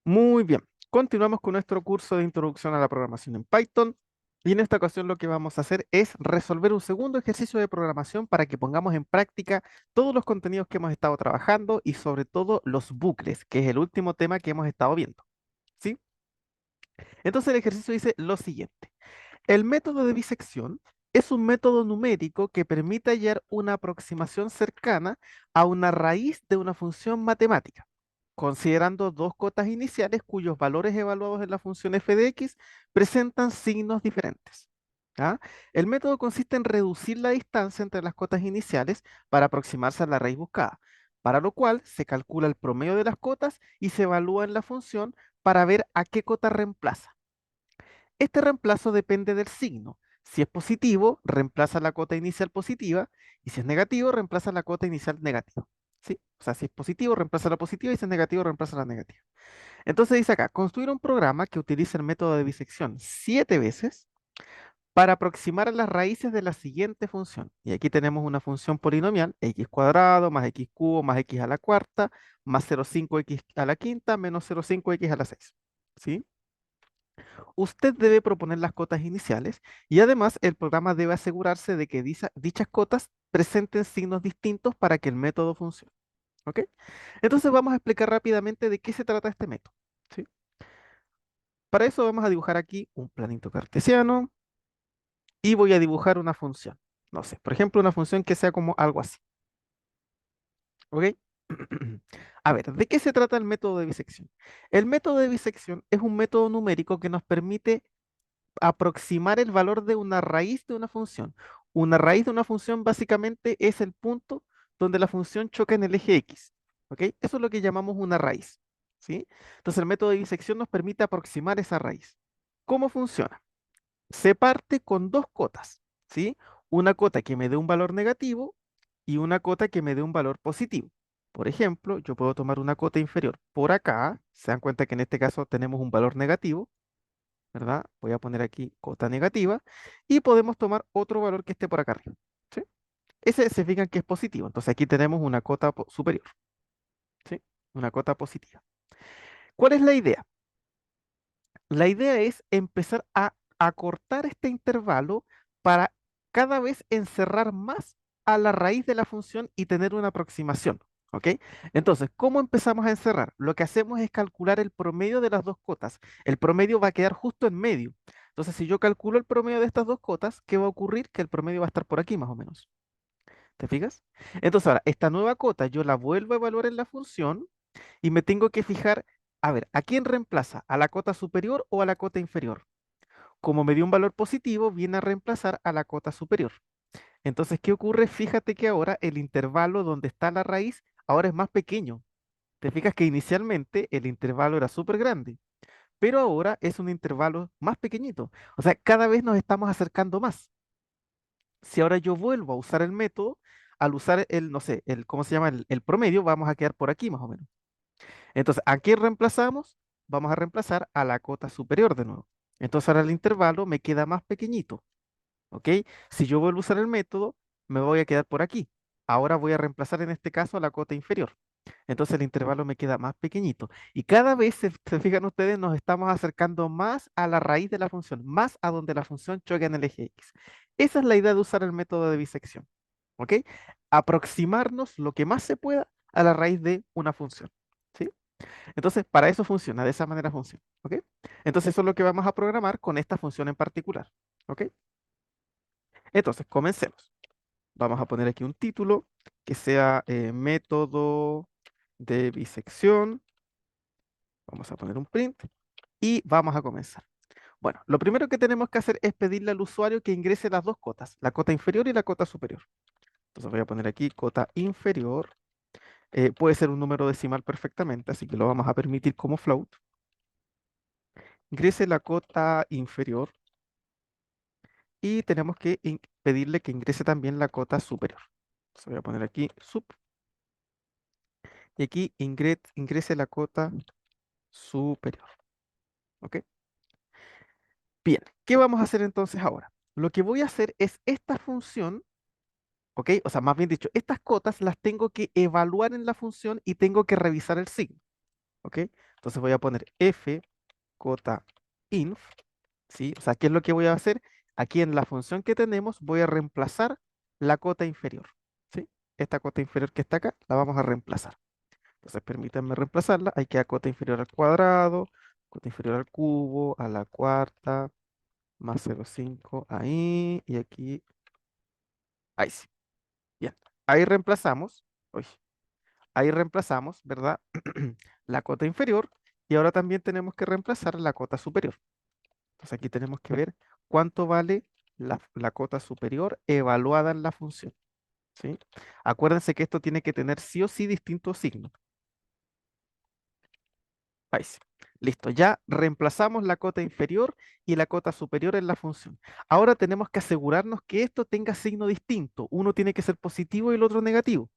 Muy bien, continuamos con nuestro curso de introducción a la programación en Python y en esta ocasión lo que vamos a hacer es resolver un segundo ejercicio de programación para que pongamos en práctica todos los contenidos que hemos estado trabajando y sobre todo los bucles, que es el último tema que hemos estado viendo. ¿Sí? Entonces el ejercicio dice lo siguiente. El método de bisección es un método numérico que permite hallar una aproximación cercana a una raíz de una función matemática, considerando dos cotas iniciales cuyos valores evaluados en la función f de x presentan signos diferentes. ¿Ya? El método consiste en reducir la distancia entre las cotas iniciales para aproximarse a la raíz buscada, para lo cual se calcula el promedio de las cotas y se evalúa en la función para ver a qué cota reemplaza. Este reemplazo depende del signo. Si es positivo, reemplaza la cota inicial positiva, y si es negativo, reemplaza la cota inicial negativa. ¿Sí? O sea, si es positivo, reemplaza la positiva, y si es negativo, reemplaza la negativa. Entonces dice acá, construir un programa que utilice el método de bisección 7 veces para aproximar a las raíces de la siguiente función. Y aquí tenemos una función polinomial, x cuadrado más x cubo más x a la cuarta, más 0,5x a la quinta, menos 0,5x a la 6. ¿Sí? Usted debe proponer las cotas iniciales y además el programa debe asegurarse de que dichas cotas presenten signos distintos para que el método funcione. ¿Ok? Entonces vamos a explicar rápidamente de qué se trata este método. ¿Sí? Para eso vamos a dibujar aquí un planito cartesiano y voy a dibujar una función. No sé, por ejemplo, una función que sea como algo así. ¿Ok? A ver, ¿de qué se trata el método de bisección? El método de bisección es un método numérico que nos permite aproximar el valor de una raíz de una función. Una raíz de una función básicamente es el punto donde la función choca en el eje X. ¿Ok? Eso es lo que llamamos una raíz. ¿Sí? Entonces el método de bisección nos permite aproximar esa raíz. ¿Cómo funciona? Se parte con dos cotas. ¿Sí? Una cota que me dé un valor negativo y una cota que me dé un valor positivo. Por ejemplo, yo puedo tomar una cota inferior por acá. Se dan cuenta que en este caso tenemos un valor negativo, ¿verdad? Voy a poner aquí cota negativa y podemos tomar otro valor que esté por acá arriba, ¿sí? Ese se fijan que es positivo, entonces aquí tenemos una cota superior, ¿sí? Una cota positiva. ¿Cuál es la idea? La idea es empezar a acortar este intervalo para cada vez encerrar más a la raíz de la función y tener una aproximación, ¿ok? Entonces, ¿cómo empezamos a encerrar? Lo que hacemos es calcular el promedio de las dos cotas. El promedio va a quedar justo en medio. Entonces, si yo calculo el promedio de estas dos cotas, ¿qué va a ocurrir? Que el promedio va a estar por aquí más o menos. ¿Te fijas? Entonces, ahora, esta nueva cota yo la vuelvo a evaluar en la función y me tengo que fijar, a ver, ¿a quién reemplaza? ¿A la cota superior o a la cota inferior? Como me dio un valor positivo, viene a reemplazar a la cota superior. Entonces, ¿qué ocurre? Fíjate que ahora el intervalo donde está la raíz ahora es más pequeño. Te fijas que inicialmente el intervalo era súper grande, pero ahora es un intervalo más pequeñito. O sea, cada vez nos estamos acercando más. Si ahora yo vuelvo a usar el método, al usar el, no sé, ¿cómo se llama? El promedio, vamos a quedar por aquí más o menos. Entonces, ¿a qué reemplazamos? Vamos a reemplazar a la cota superior de nuevo. Entonces, ahora el intervalo me queda más pequeñito. ¿Ok? Si yo vuelvo a usar el método, me voy a quedar por aquí. Ahora voy a reemplazar en este caso a la cota inferior. Entonces el intervalo me queda más pequeñito. Y cada vez, se fijan ustedes, nos estamos acercando más a la raíz de la función, más a donde la función choca en el eje X. Esa es la idea de usar el método de bisección. ¿Ok? Aproximarnos lo que más se pueda a la raíz de una función. ¿Sí? Entonces, para eso funciona, de esa manera funciona. ¿Ok? Entonces, eso es lo que vamos a programar con esta función en particular. ¿Ok? Entonces, comencemos. Vamos a poner aquí un título que sea método de bisección. Vamos a poner un print y vamos a comenzar. Bueno, lo primero que tenemos que hacer es pedirle al usuario que ingrese las dos cotas, la cota inferior y la cota superior. Entonces voy a poner aquí cota inferior. Puede ser un número decimal perfectamente, así que lo vamos a permitir como float. Ingrese la cota inferior y tenemos que pedirle que ingrese también la cota superior. Entonces voy a poner aquí sub y aquí ingrese la cota superior. ¿Ok? Bien, ¿qué vamos a hacer entonces ahora? Lo que voy a hacer es esta función, ¿ok? O sea, más bien dicho, estas cotas las tengo que evaluar en la función y tengo que revisar el signo, ¿ok? Entonces Entonces voy a poner f cota inf, ¿sí? O sea, ¿qué es lo que voy a hacer? Aquí en la función que tenemos voy a reemplazar la cota inferior, ¿sí? Esta cota inferior que está acá la vamos a reemplazar. Entonces permítanme reemplazarla. Hay que a cota inferior al cuadrado, cota inferior al cubo, a la cuarta, más 0,5 ahí y aquí. Ahí sí. Bien. Ahí reemplazamos. Uy, ahí reemplazamos, ¿verdad? La cota inferior y ahora también tenemos que reemplazar la cota superior. Entonces aquí tenemos que ver cuánto vale la cota superior evaluada en la función, ¿sí? Acuérdense que esto tiene que tener sí o sí distintos signos. Ahí sí. Listo, ya reemplazamos la cota inferior y la cota superior en la función. Ahora tenemos que asegurarnos que esto tenga signo distinto. Uno tiene que ser positivo y el otro negativo.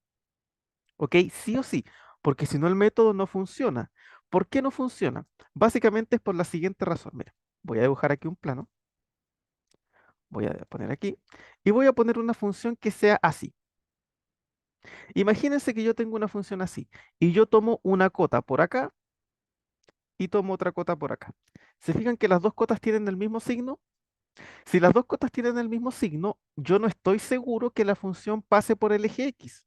¿Ok? Sí o sí, porque si no el método no funciona. ¿Por qué no funciona? Básicamente es por la siguiente razón. Mira, voy a dibujar aquí un plano, voy a poner aquí y voy a poner una función que sea así. Imagínense que yo tengo una función así y yo tomo una cota por acá y tomo otra cota por acá. ¿Se fijan que las dos cotas tienen el mismo signo? Si las dos cotas tienen el mismo signo, yo no estoy seguro que la función pase por el eje X.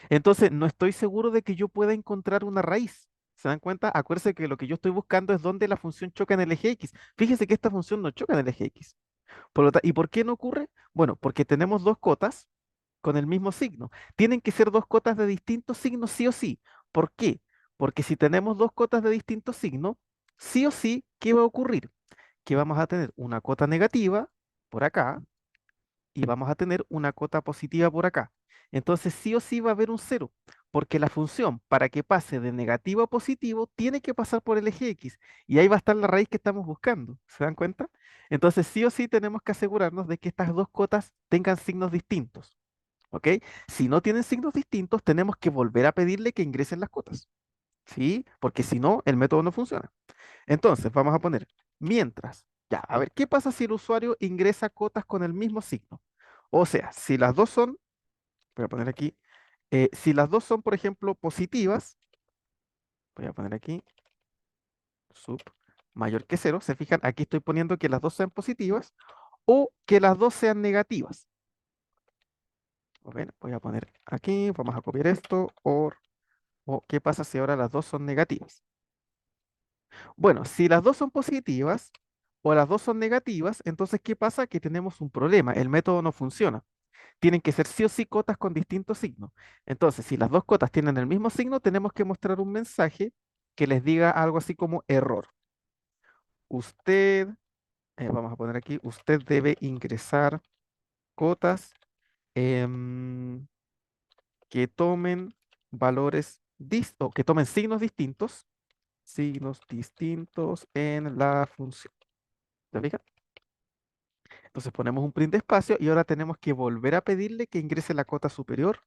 Entonces, no estoy seguro de que yo pueda encontrar una raíz. ¿Se dan cuenta? Acuérdense que lo que yo estoy buscando es dónde la función choca en el eje X. Fíjese que esta función no choca en el eje X. ¿Y por qué no ocurre? Bueno, porque tenemos dos cotas con el mismo signo. Tienen que ser dos cotas de distintos signos sí o sí. ¿Por qué? Porque si tenemos dos cotas de distintos signos, sí o sí, ¿qué va a ocurrir? Que vamos a tener una cota negativa por acá y vamos a tener una cota positiva por acá. Entonces sí o sí va a haber un cero, porque la función para que pase de negativo a positivo tiene que pasar por el eje X y ahí va a estar la raíz que estamos buscando. ¿Se dan cuenta? Entonces sí o sí tenemos que asegurarnos de que estas dos cotas tengan signos distintos. ¿Ok? Si no tienen signos distintos, tenemos que volver a pedirle que ingresen las cotas. ¿Sí? Porque si no, el método no funciona. Entonces, vamos a poner mientras. Ya, a ver, ¿qué pasa si el usuario ingresa cotas con el mismo signo? O sea, si las dos son, voy a poner aquí, si las dos son, por ejemplo, positivas, voy a poner aquí, sub mayor que cero, se fijan, aquí estoy poniendo que las dos sean positivas o que las dos sean negativas. Voy a poner aquí, vamos a copiar esto, o ¿qué pasa si ahora las dos son negativas? Bueno, si las dos son positivas o las dos son negativas, entonces ¿qué pasa? Que tenemos un problema, el método no funciona. Tienen que ser sí o sí cotas con distintos signos. Entonces, si las dos cotas tienen el mismo signo, tenemos que mostrar un mensaje que les diga algo así como error. Usted, vamos a poner aquí, usted debe ingresar cotas em, que tomen valores o que tomen signos distintos en la función. ¿Se fijan? Entonces ponemos un print de espacio y ahora tenemos que volver a pedirle que ingrese la cota superior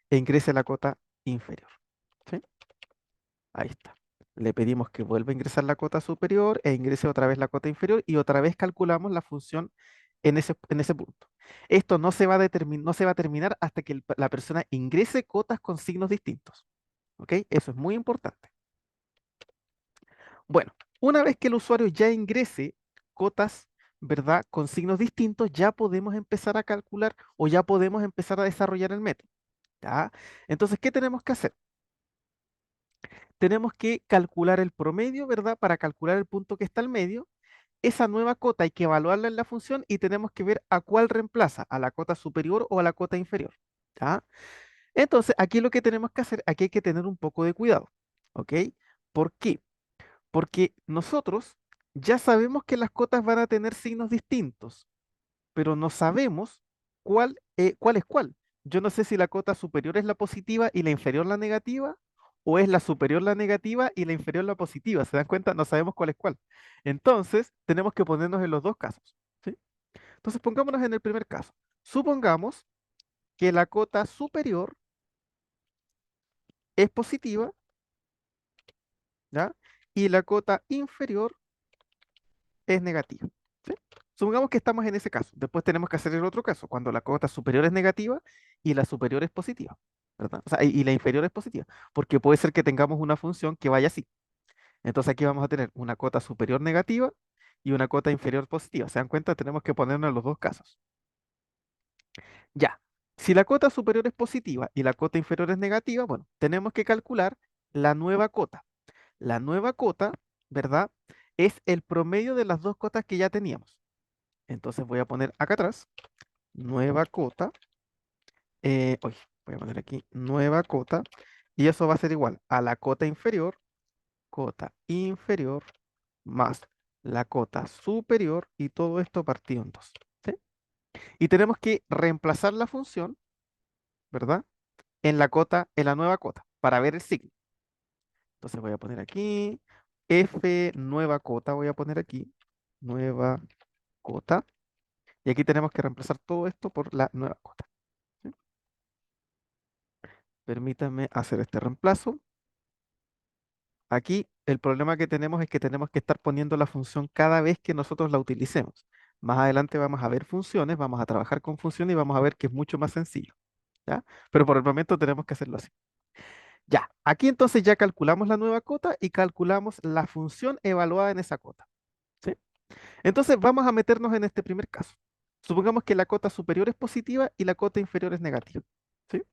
e ingrese la cota inferior. ¿Sí? Ahí está. Le pedimos que vuelva a ingresar la cota superior e ingrese otra vez la cota inferior y otra vez calculamos la función en ese punto. Esto no se va a terminar hasta que la persona ingrese cotas con signos distintos. ¿Ok? Eso es muy importante. Bueno, una vez que el usuario ya ingrese cotas, ¿verdad? Con signos distintos, ya podemos empezar a calcular o ya podemos empezar a desarrollar el método. ¿Ya? Entonces, ¿qué tenemos que hacer? Tenemos que calcular el promedio, ¿verdad? Para calcular el punto que está al medio. Esa nueva cota hay que evaluarla en la función y tenemos que ver a cuál reemplaza, a la cota superior o a la cota inferior. ¿Ya? Entonces, aquí lo que tenemos que hacer, aquí hay que tener un poco de cuidado. ¿Ok? ¿Por qué? Porque nosotros ya sabemos que las cotas van a tener signos distintos, pero no sabemos cuál es cuál. Yo no sé si la cota superior es la positiva y la inferior la negativa, o es la superior la negativa y la inferior la positiva. ¿Se dan cuenta? No sabemos cuál es cuál. Entonces, tenemos que ponernos en los dos casos. ¿Sí? Entonces, pongámonos en el primer caso. Supongamos que la cota superior es positiva, ¿ya? Y la cota inferior es negativa. ¿Sí? Supongamos que estamos en ese caso. Después tenemos que hacer el otro caso, cuando la cota superior es negativa y la superior es positiva, ¿verdad? O sea, y la inferior es positiva, porque puede ser que tengamos una función que vaya así. Entonces aquí vamos a tener una cota superior negativa y una cota inferior positiva. ¿Se dan cuenta? Tenemos que ponernos en los dos casos. Ya, si la cota superior es positiva y la cota inferior es negativa, bueno, tenemos que calcular la nueva cota. La nueva cota, ¿verdad? Es el promedio de las dos cotas que ya teníamos. Entonces voy a poner acá atrás, nueva cota, voy a poner aquí, nueva cota, y eso va a ser igual a la cota inferior, más la cota superior, y todo esto partido en dos. ¿Sí? Y tenemos que reemplazar la función, ¿verdad? En la nueva cota, para ver el signo. Entonces voy a poner aquí, F nueva cota, voy a poner aquí, nueva cota. Y aquí tenemos que reemplazar todo esto por la nueva cota. ¿Sí? Permítanme hacer este reemplazo. Aquí el problema que tenemos es que tenemos que estar poniendo la función cada vez que nosotros la utilicemos. Más adelante vamos a ver funciones, vamos a trabajar con funciones y vamos a ver que es mucho más sencillo. ¿Ya? Pero por el momento tenemos que hacerlo así. Ya, aquí entonces ya calculamos la nueva cota y calculamos la función evaluada en esa cota. ¿Sí? Entonces vamos a meternos en este primer caso. Supongamos que la cota superior es positiva y la cota inferior es negativa. ¿Sí?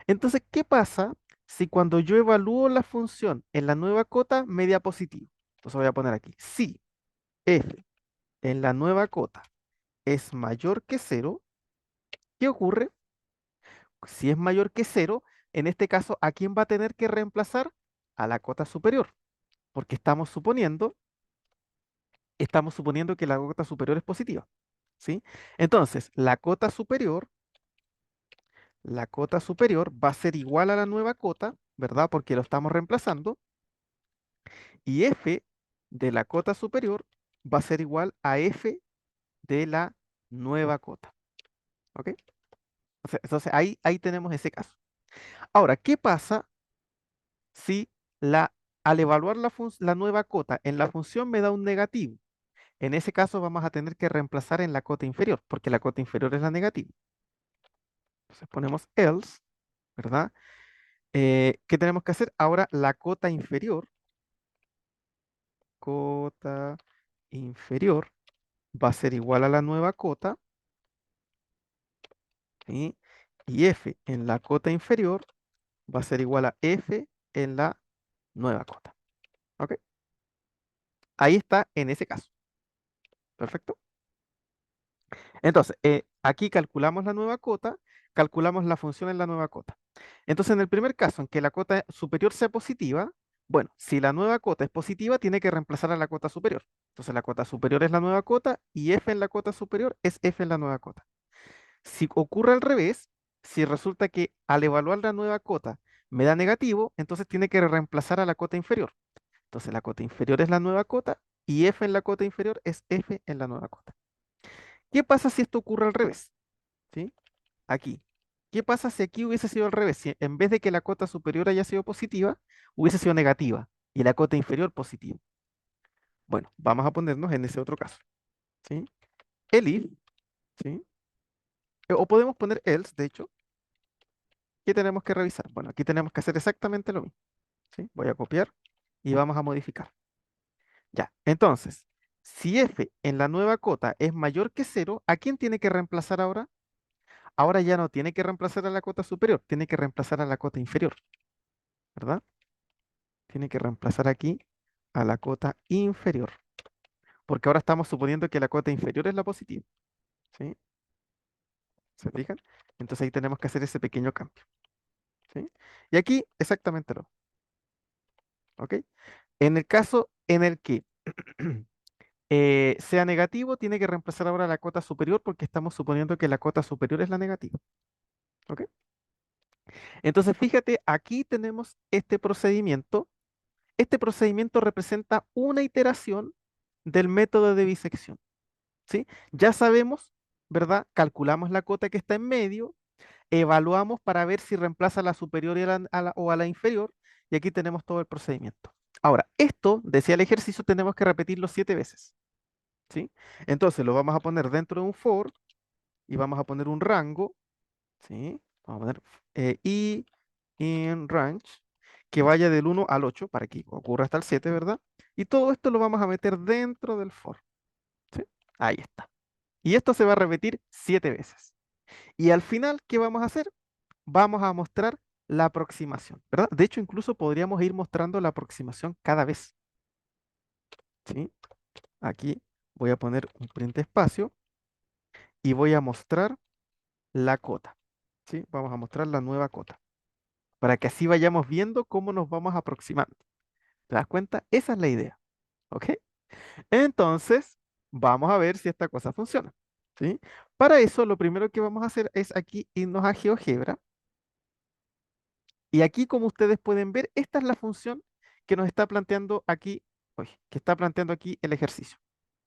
Entonces, ¿qué pasa si cuando yo evalúo la función en la nueva cota media positivo? Entonces voy a poner aquí, si f en la nueva cota es mayor que cero, ¿qué ocurre? Si es mayor que cero, en este caso, ¿a quién va a tener que reemplazar? A la cota superior, porque estamos suponiendo que la cota superior es positiva, ¿sí? Entonces, la cota superior va a ser igual a la nueva cota, ¿verdad? Porque lo estamos reemplazando. Y f de la cota superior va a ser igual a f de la nueva cota. ¿Ok? Entonces ahí tenemos ese caso. Ahora, ¿qué pasa si al evaluar la nueva cota en la función me da un negativo? En ese caso vamos a tener que reemplazar en la cota inferior, porque la cota inferior es la negativa. Entonces ponemos else, ¿verdad? ¿Qué tenemos que hacer? Ahora la cota inferior va a ser igual a la nueva cota, ¿sí? Y f en la cota inferior va a ser igual a f en la nueva cota. ¿Ok? Ahí está en ese caso. Perfecto. Entonces, aquí calculamos la nueva cota, calculamos la función en la nueva cota. Entonces, en el primer caso, en que la cota superior sea positiva, bueno, si la nueva cota es positiva, tiene que reemplazar a la cota superior. Entonces, la cota superior es la nueva cota y f en la cota superior es f en la nueva cota. Si ocurre al revés, si resulta que al evaluar la nueva cota me da negativo, entonces tiene que reemplazar a la cota inferior. Entonces la cota inferior es la nueva cota y f en la cota inferior es f en la nueva cota. ¿Qué pasa si esto ocurre al revés? ¿Sí? Aquí. ¿Qué pasa si aquí hubiese sido al revés? Si en vez de que la cota superior haya sido positiva, hubiese sido negativa y la cota inferior positiva. Bueno, vamos a ponernos en ese otro caso. ¿Sí? El if, ¿sí? O podemos poner else, de hecho. ¿Qué tenemos que revisar? Bueno, aquí tenemos que hacer exactamente lo mismo. ¿Sí? Voy a copiar y vamos a modificar. Ya, entonces, si f en la nueva cota es mayor que cero, ¿a quién tiene que reemplazar ahora? Ahora ya no tiene que reemplazar a la cota superior, tiene que reemplazar a la cota inferior, ¿verdad? Tiene que reemplazar aquí a la cota inferior, porque ahora estamos suponiendo que la cota inferior es la positiva, ¿sí? ¿Se fijan? Entonces ahí tenemos que hacer ese pequeño cambio, ¿sí? Y aquí exactamente lo, ¿ok? En el caso en el que sea negativo, tiene que reemplazar ahora la cota superior porque estamos suponiendo que la cota superior es la negativa, ¿ok? Entonces, fíjate, aquí tenemos este procedimiento. Este procedimiento representa una iteración del método de bisección, ¿sí? Ya sabemos, ¿verdad? Calculamos la cota que está en medio, evaluamos para ver si reemplaza a la superior y o a la inferior, y aquí tenemos todo el procedimiento. Ahora, esto, decía el ejercicio, tenemos que repetirlo 7 veces, ¿sí? Entonces, lo vamos a poner dentro de un for y vamos a poner un rango, ¿sí? Vamos a poner i in range. que vaya del 1 al 8 para que ocurra hasta el 7, ¿verdad? Y todo esto lo vamos a meter dentro del for. ¿Sí? Ahí está. Y esto se va a repetir 7 veces. Y al final, ¿qué vamos a hacer? Vamos a mostrar la aproximación, ¿verdad? De hecho, incluso podríamos ir mostrando la aproximación cada vez. ¿Sí? Aquí voy a poner un print espacio y voy a mostrar la cota. ¿Sí? Vamos a mostrar la nueva cota para que así vayamos viendo cómo nos vamos aproximando. ¿Te das cuenta? Esa es la idea. ¿Ok? Entonces, vamos a ver si esta cosa funciona. ¿Sí? Para eso, lo primero que vamos a hacer es aquí irnos a GeoGebra. Y aquí, como ustedes pueden ver, esta es la función que nos está planteando aquí, uy, que está planteando aquí el ejercicio.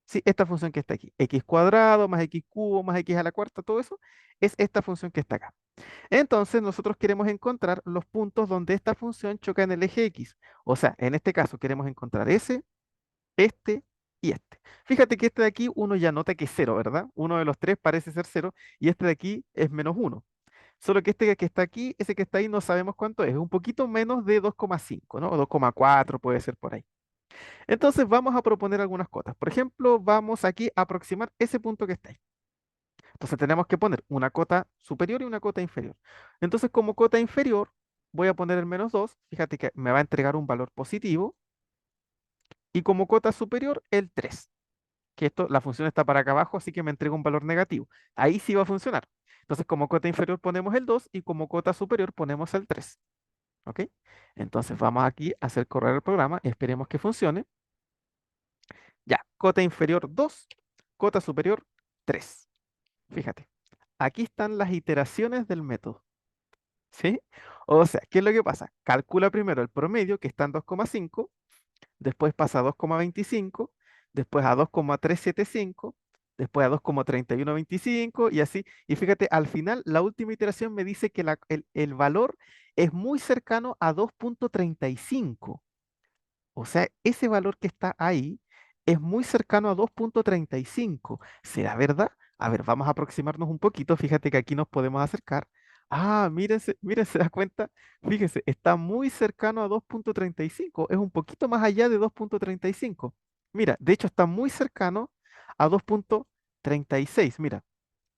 Sí, esta función que está aquí, x cuadrado más x cubo más x a la cuarta, todo eso es esta función que está acá. Entonces, nosotros queremos encontrar los puntos donde esta función choca en el eje x. O sea, en este caso queremos encontrar ese, este y este. Fíjate que este de aquí uno ya nota que es cero, ¿verdad? Uno de los tres parece ser cero y este de aquí es menos uno. Solo que este que está aquí, ese que está ahí, no sabemos cuánto es un poquito menos de 2,5, ¿no? O 2,4 puede ser por ahí. Entonces vamos a proponer algunas cotas. Por ejemplo, vamos aquí a aproximar ese punto que está ahí. Entonces tenemos que poner una cota superior y una cota inferior. Entonces como cota inferior voy a poner el menos 2. Fíjate que me va a entregar un valor positivo. Y como cota superior el 3. Que esto, la función está para acá abajo, así que me entrega un valor negativo. Ahí sí va a funcionar. Entonces como cota inferior ponemos el 2 y como cota superior ponemos el 3. ¿Ok? Entonces vamos aquí a hacer correr el programa. Esperemos que funcione. Ya, cota inferior 2, cota superior 3. Fíjate, aquí están las iteraciones del método. ¿Sí? O sea, ¿qué es lo que pasa? Calcula primero el promedio, que está en 2,5, después pasa a 2,25, después a 2,375, después a 2,3125 y así. Y fíjate, al final, la última iteración me dice que el valor es muy cercano a 2,35. O sea, ese valor que está ahí es muy cercano a 2,35. ¿Será verdad? A ver, vamos a aproximarnos un poquito. Fíjate que aquí nos podemos acercar. Ah, mírense, miren, ¿se da cuenta? Fíjense, está muy cercano a 2,35. Es un poquito más allá de 2,35. Mira, de hecho está muy cercano a 2,36. Mira,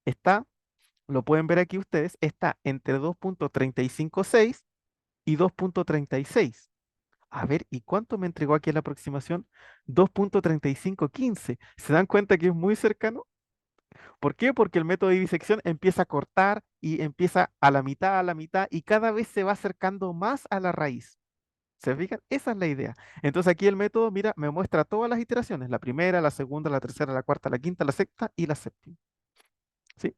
está, lo pueden ver aquí ustedes, está entre 2,356 y 2,36. A ver, ¿y cuánto me entregó aquí la aproximación? 2,3515. ¿Se dan cuenta que es muy cercano? ¿Por qué? Porque el método de disección empieza a cortar y empieza a la mitad, y cada vez se va acercando más a la raíz. ¿Se fijan? Esa es la idea. Entonces aquí el método, mira, me muestra todas las iteraciones, la primera, la segunda, la tercera, la cuarta, la quinta, la sexta y la séptima. ¿Sí?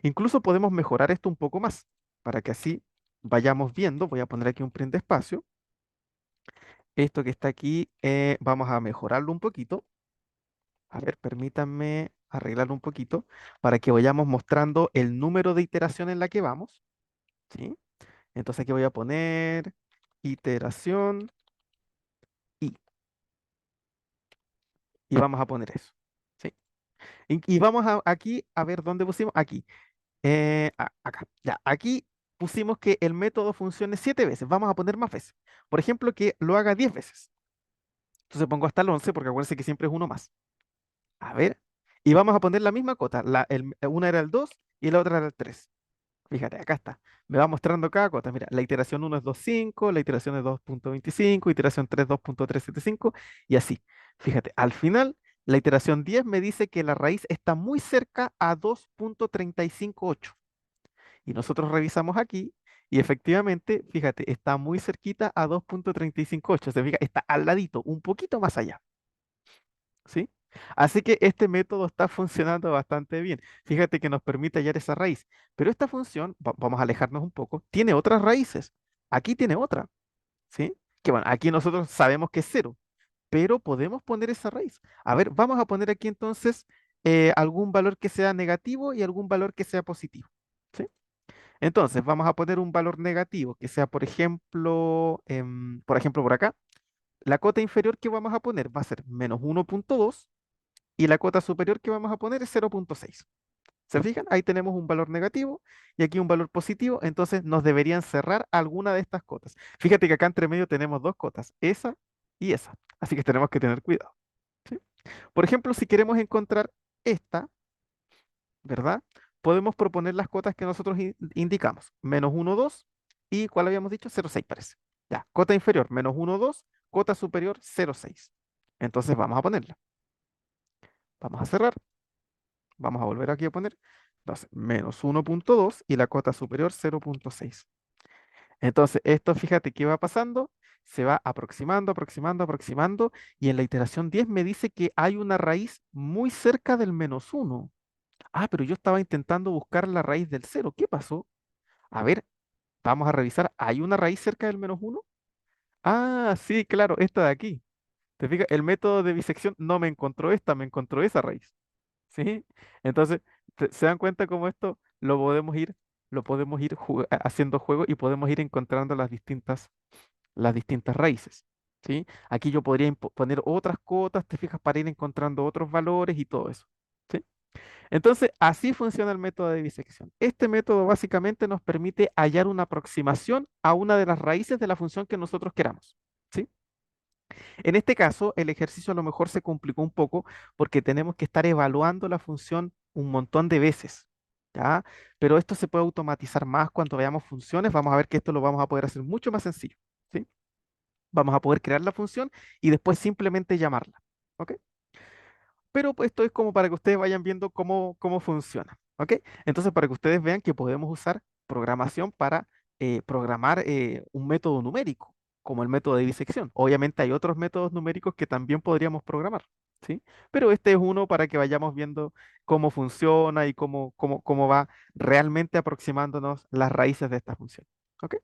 Incluso podemos mejorar esto un poco más para que así vayamos viendo. Voy a poner aquí un print de espacio. Esto que está aquí, vamos a mejorarlo un poquito. A ver, permítanme arreglarlo un poquito para que vayamos mostrando el número de iteración en la que vamos. ¿Sí? Entonces aquí voy a poner iteración y, y vamos a poner eso. ¿Sí? Y vamos aquí a ver dónde pusimos. Aquí. Acá. Ya, aquí pusimos que el método funcione 7 veces. Vamos a poner más veces. Por ejemplo, que lo haga 10 veces. Entonces pongo hasta el 11 porque acuérdense que siempre es uno más. A ver. Y vamos a poner la misma cota. Una era el 2 y la otra era el 3. Fíjate, acá está. Me va mostrando cada cota. Mira, la iteración uno es 2,5, la iteración es 2,25, iteración 3, 2,375 y así. Fíjate, al final, la iteración 10 me dice que la raíz está muy cerca a 2,358. Y nosotros revisamos aquí y efectivamente, fíjate, está muy cerquita a 2,358. Se fija, está al ladito, un poquito más allá. ¿Sí? Así que este método está funcionando bastante bien. Fíjate que nos permite hallar esa raíz. Pero esta función, vamos a alejarnos un poco, tiene otras raíces. Aquí tiene otra, ¿sí? Que bueno, aquí nosotros sabemos que es cero, pero podemos poner esa raíz. A ver, vamos a poner aquí entonces algún valor que sea negativo y algún valor que sea positivo, ¿sí? Entonces, vamos a poner un valor negativo que sea, por ejemplo, por acá. La cota inferior que vamos a poner va a ser -1,2 y la cota superior que vamos a poner es 0,6. ¿Se fijan? Ahí tenemos un valor negativo y aquí un valor positivo, entonces nos deberían cerrar alguna de estas cotas. Fíjate que acá entre medio tenemos dos cotas, esa y esa, así que tenemos que tener cuidado. ¿Sí? Por ejemplo, si queremos encontrar esta, ¿verdad? Podemos proponer las cotas que nosotros indicamos, menos uno 2 y ¿cuál habíamos dicho? 0,6 parece. Ya, cota inferior, menos uno 2 cota superior, 0,6. Entonces vamos a ponerla. Vamos a cerrar, vamos a volver aquí a poner. Entonces, menos 1,2 y la cota superior 0,6. Entonces, esto fíjate qué va pasando, se va aproximando, aproximando, aproximando, y en la iteración 10 me dice que hay una raíz muy cerca del menos uno. Ah, pero yo estaba intentando buscar la raíz del cero. ¿Qué pasó? A ver, vamos a revisar. ¿Hay una raíz cerca del menos uno? Ah, sí, claro, esta de aquí. ¿Te fijas? El método de bisección no me encontró esta, me encontró esa raíz. ¿Sí? Entonces, ¿se dan cuenta cómo esto lo podemos ir haciendo juego y podemos ir encontrando las distintas raíces? ¿Sí? Aquí yo podría poner otras cotas, te fijas, para ir encontrando otros valores y todo eso. ¿Sí? Entonces, así funciona el método de bisección. Este método básicamente nos permite hallar una aproximación a una de las raíces de la función que nosotros queramos. ¿Sí? En este caso, el ejercicio a lo mejor se complicó un poco porque tenemos que estar evaluando la función un montón de veces. ¿Ya? Pero esto se puede automatizar más cuando veamos funciones. Vamos a ver que esto lo vamos a poder hacer mucho más sencillo. ¿Sí? Vamos a poder crear la función y después simplemente llamarla. ¿Ok? Pero pues, esto es como para que ustedes vayan viendo cómo funciona, ¿ok? Entonces, para que ustedes vean que podemos usar programación para programar un método numérico, como el método de disección. Obviamente hay otros métodos numéricos que también podríamos programar, ¿sí? Pero este es uno para que vayamos viendo cómo funciona y cómo va realmente aproximándonos las raíces de esta función, ¿ok?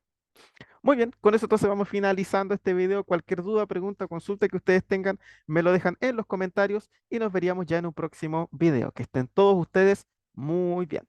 Muy bien, con eso entonces vamos finalizando este video. Cualquier duda, pregunta, consulta que ustedes tengan, me lo dejan en los comentarios y nos veríamos ya en un próximo video. Que estén todos ustedes muy bien.